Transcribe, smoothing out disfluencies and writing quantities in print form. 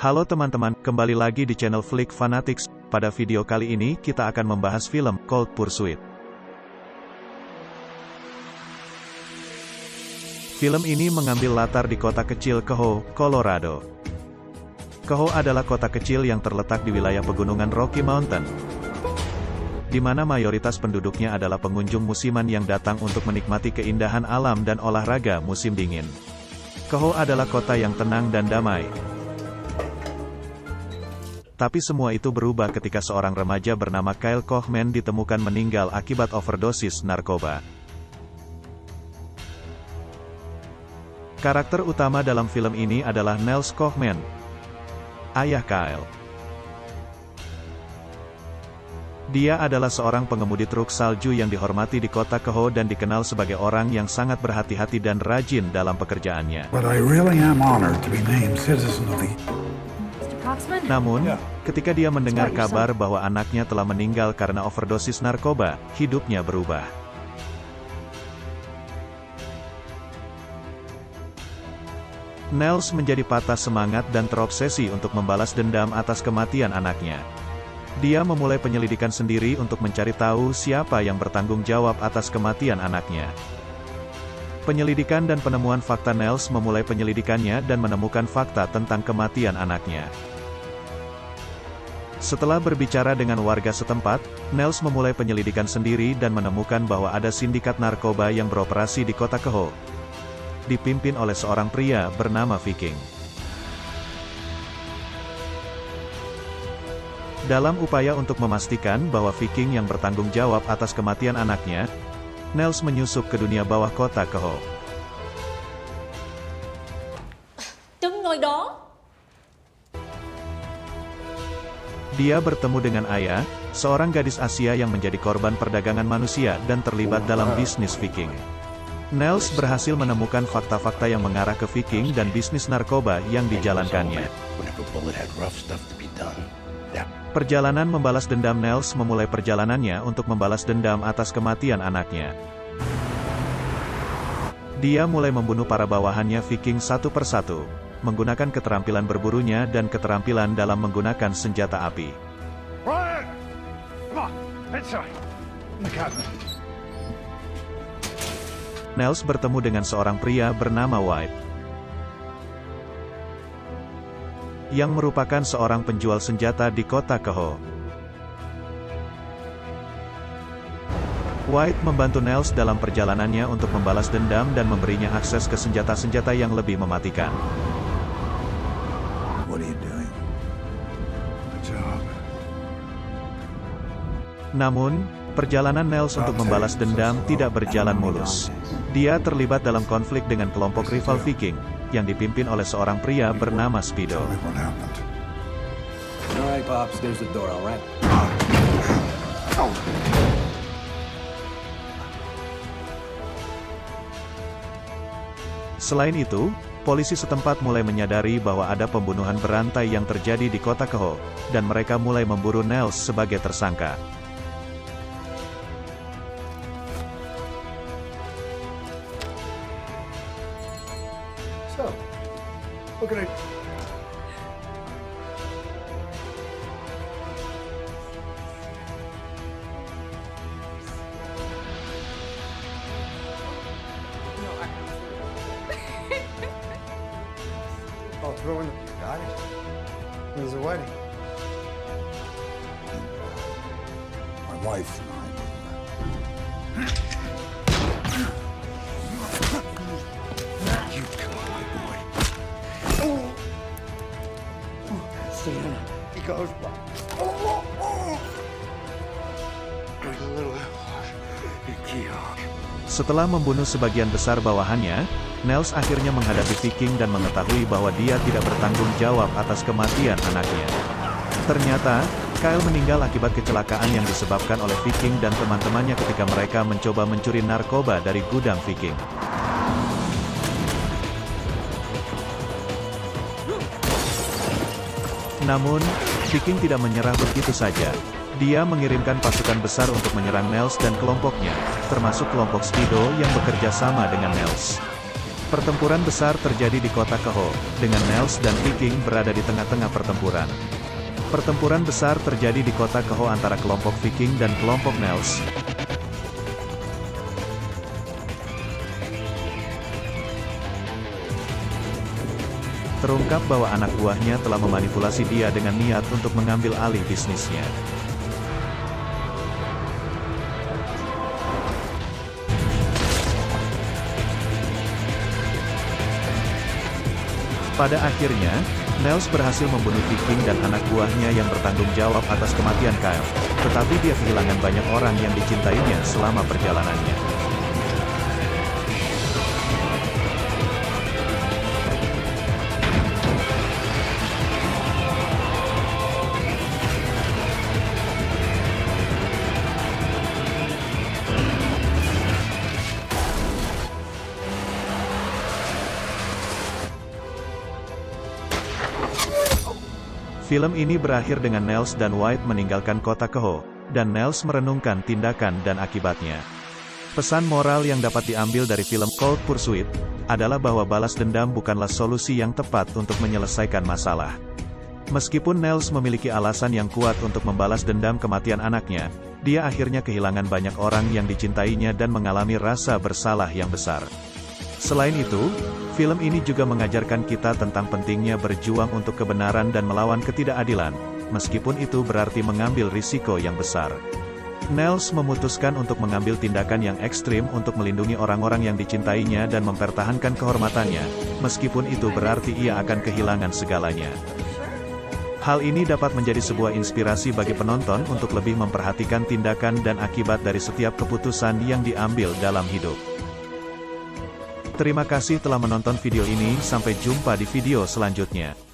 Halo teman-teman, kembali lagi di channel Flick Fanatics. Pada video kali ini, kita akan membahas film Cold Pursuit. Film ini mengambil latar di kota kecil Kehoe, Colorado. Kehoe adalah kota kecil yang terletak di wilayah pegunungan Rocky Mountain, di mana mayoritas penduduknya adalah pengunjung musiman yang datang untuk menikmati keindahan alam dan olahraga musim dingin. Kehoe adalah kota yang tenang dan damai. Tapi semua itu berubah ketika seorang remaja bernama Kyle Kochman ditemukan meninggal akibat overdosis narkoba. Karakter utama dalam film ini adalah Nels Kochman, ayah Kyle. Dia adalah seorang pengemudi truk salju yang dihormati di kota Kehoe dan dikenal sebagai orang yang sangat berhati-hati dan rajin dalam pekerjaannya. But I really am honored to be named citizen of the... Namun, ketika dia mendengar kabar bahwa anaknya telah meninggal karena overdosis narkoba, hidupnya berubah. Nels menjadi patah semangat dan terobsesi untuk membalas dendam atas kematian anaknya. Dia memulai penyelidikan sendiri untuk mencari tahu siapa yang bertanggung jawab atas kematian anaknya. Penyelidikan dan penemuan fakta. Nels memulai penyelidikannya dan menemukan fakta tentang kematian anaknya. Setelah berbicara dengan warga setempat, Nels memulai penyelidikan sendiri dan menemukan bahwa ada sindikat narkoba yang beroperasi di kota Kehoe, dipimpin oleh seorang pria bernama Viking. Dalam upaya untuk memastikan bahwa Viking yang bertanggung jawab atas kematian anaknya, Nels menyusup ke dunia bawah kota Kehoe. Đứng ngồi đó. Dia bertemu dengan Aya, seorang gadis Asia yang menjadi korban perdagangan manusia dan terlibat dalam bisnis Viking. Nels berhasil menemukan fakta-fakta yang mengarah ke Viking dan bisnis narkoba yang dijalankannya. Perjalanan membalas dendam. Nels memulai perjalanannya untuk membalas dendam atas kematian anaknya. Dia mulai membunuh para bawahannya Viking satu persatu, menggunakan keterampilan berburunya dan keterampilan dalam menggunakan senjata api. Nels bertemu dengan seorang pria bernama White, yang merupakan seorang penjual senjata di kota Kehoe. White membantu Nels dalam perjalanannya untuk membalas dendam dan memberinya akses ke senjata-senjata yang lebih mematikan. What are you doing? My job. Namun, perjalanan Nels untuk membalas dendam tidak berjalan mulus. Dia terlibat dalam konflik dengan kelompok rival Viking, yang dipimpin oleh seorang pria bernama Speedo. Tell me what happened. Alright, Pops, there's the door, alright? Selain itu, polisi setempat mulai menyadari bahwa ada pembunuhan berantai yang terjadi di kota Kehoe, dan mereka mulai memburu Nels sebagai tersangka. So, what can I... Oh, throw in the... Got it. There's a wedding. My wife and I. You come on, my boy. Sienna. He goes, a little... Setelah membunuh sebagian besar bawahannya, Nels akhirnya menghadapi Viking dan mengetahui bahwa dia tidak bertanggung jawab atas kematian anaknya. Ternyata, Kyle meninggal akibat kecelakaan yang disebabkan oleh Viking dan teman-temannya ketika mereka mencoba mencuri narkoba dari gudang Viking. Namun, Viking tidak menyerah begitu saja. Dia mengirimkan pasukan besar untuk menyerang Nels dan kelompoknya, termasuk kelompok Speedo yang bekerja sama dengan Nels. Pertempuran besar terjadi di kota Keho, dengan Nels dan Viking berada di tengah-tengah pertempuran. Pertempuran besar terjadi di kota Keho antara kelompok Viking dan kelompok Nels. Terungkap bahwa anak buahnya telah memanipulasi dia dengan niat untuk mengambil alih bisnisnya. Pada akhirnya, Nels berhasil membunuh Viking dan anak buahnya yang bertanggung jawab atas kematian Kyle, tetapi dia kehilangan banyak orang yang dicintainya selama perjalanannya. Film ini berakhir dengan Nels dan White meninggalkan kota Keho, dan Nels merenungkan tindakan dan akibatnya. Pesan moral yang dapat diambil dari film Cold Pursuit adalah bahwa balas dendam bukanlah solusi yang tepat untuk menyelesaikan masalah. Meskipun Nels memiliki alasan yang kuat untuk membalas dendam kematian anaknya, dia akhirnya kehilangan banyak orang yang dicintainya dan mengalami rasa bersalah yang besar. Selain itu, film ini juga mengajarkan kita tentang pentingnya berjuang untuk kebenaran dan melawan ketidakadilan, meskipun itu berarti mengambil risiko yang besar. Nels memutuskan untuk mengambil tindakan yang ekstrim untuk melindungi orang-orang yang dicintainya dan mempertahankan kehormatannya, meskipun itu berarti ia akan kehilangan segalanya. Hal ini dapat menjadi sebuah inspirasi bagi penonton untuk lebih memperhatikan tindakan dan akibat dari setiap keputusan yang diambil dalam hidup. Terima kasih telah menonton video ini, sampai jumpa di video selanjutnya.